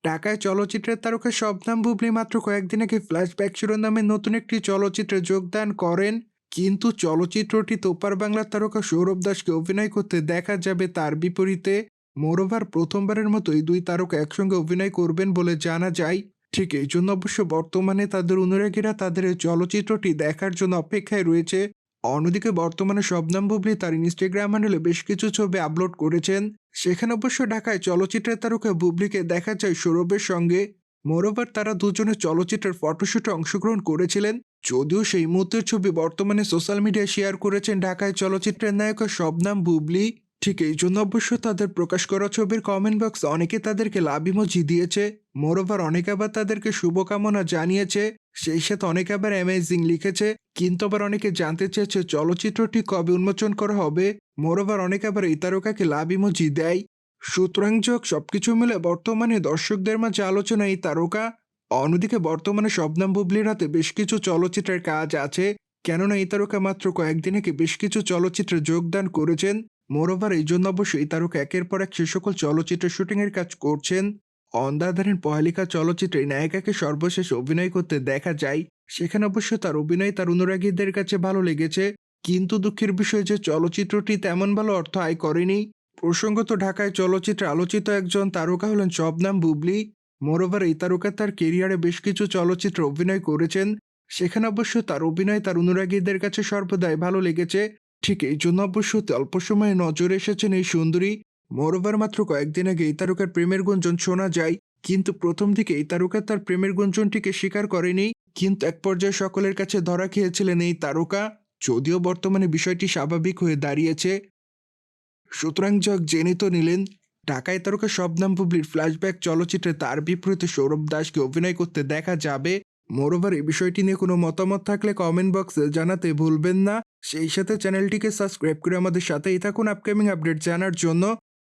ঢাকায় চলচ্চিত্রের তারকা শবনম বুবলী মাত্র কয়েকদিন আগে ফ্ল্যাশব্যাক শিরোনামে নতুন একটি চলচ্চিত্রে যোগদান করেন। কিন্তু চলচ্চিত্রটিতে ওপার বাংলার তারকা সৌরভ দাসকে অভিনয় করতে দেখা যাবে তার বিপরীতে। মোরওভার প্রথমবারের মতো এই দুই তারকা একসঙ্গে অভিনয় করবেন বলে জানা যায়। ঠিক এই জন্য অবশ্য বর্তমানে তাদের অনুরাগীরা তাদের এই চলচ্চিত্রটি দেখার জন্য অপেক্ষায় রয়েছে। অন্যদিকে বর্তমানে শবনম বুবলী তার ইনস্টাগ্রাম হ্যান্ডেলে বেশ কিছু ছবি আপলোড করেছেন। সেখানে অবশ্য ঢাকায় চলচ্চিত্রের তারকা বুবলীকে দেখা যায় সৌরভের সঙ্গে। মোরওভার তারা দুজনে চলচ্চিত্রের ফটোশুটে অংশগ্রহণ করেছিলেন। যদিও সেই মুহূর্তের ছবি বর্তমানে সোশ্যাল মিডিয়ায় শেয়ার করেছেন ঢাকায় চলচ্চিত্রের নায়িকা শবনম বুবলী। ঠিক এই জন্য অবশ্য তাদের প্রকাশ করা ছবির কমেন্ট বক্সে অনেকে তাদেরকে লাভ ইমোজি দিয়েছে। মোরওভার অনেকে আবার তাদেরকে শুভকামনা জানিয়েছে। সেই সাথে অনেকে আবার অ্যামেজিং লিখেছে। কিন্তু আবার অনেকে জানতে চেয়েছে চলচ্চিত্রটি কবে উন্মোচন করা হবে। মোরওভার অনেকে আবার এই তারকাকে লাভ ইমোজি দেয়। সুতরাং যোগ সবকিছু মিলে বর্তমানে দর্শকদের মাঝে আলোচনা এই তারকা। অন্যদিকে বর্তমানে শবনম বুবলীর হাতে বেশ কিছু চলচ্চিত্রের কাজ আছে। কেননা এই তারকা মাত্র কয়েকদিন আগে বেশ কিছু চলচ্চিত্রে যোগদান করেছেন। মোরওভার এই জন্য অবশ্যই এই তারকা একের পর এক সে সকল চলচ্চিত্রের শুটিংয়ের কাজ করছেন। অন্ধাধারের পহেলিকা চলচ্চিত্রে নায়িকাকে সর্বশেষ অভিনয় করতে দেখা যায়। সেখানে অবশ্য তার অভিনয় তার অনুরাগীদের কাছে ভালো লেগেছে। কিন্তু দুঃখের বিষয় যে চলচ্চিত্রটি তেমন ভালো অর্থ আয় করেনি। প্রসঙ্গত ঢাকায় চলচ্চিত্রে আলোচিত একজন তারকা হলেন শবনম বুবলী। মোরওভার এই তারকা তার কেরিয়ারে বেশ কিছু চলচ্চিত্রে অভিনয় করেছেন। সেখানে অবশ্য তার অভিনয় তার অনুরাগীদের কাছে সর্বদাই ভালো লেগেছে। ঠিক এই জন্য অবশ্য অল্প সময়ে নজরে এসেছেন এই সুন্দরী। মোরওভার মাত্র কয়েকদিন আগে এই তারকার প্রেমের গুঞ্জন শোনা যায়। কিন্তু প্রথম দিকে এই তারকা তার প্রেমের গুঞ্জনটিকে স্বীকার করেনি। কিন্তু এক পর্যায়ে সকলের কাছে ধরা খেয়েছিলেন এই তারকা। যদিও বর্তমানে বিষয়টি স্বাভাবিক হয়ে দাঁড়িয়েছে। সুতরাং যাক জেনে তো নিলেন, ঢাকায় তারকা শবনম বুবলীর ফ্ল্যাশব্যাক চলচ্চিত্রে তার বিপরীতে সৌরভ দাসকে অভিনয় করতে দেখা যাবে। মোরওভার এই বিষয়টি নিয়ে কোনো মতামত থাকলে কমেন্ট বক্সে জানাতে ভুলবেন না। সেই সাথে চ্যানেলটিকে সাবস্ক্রাইব করে আমাদের সাথেই থাকুন আপকামিং আপডেট জানার জন্য।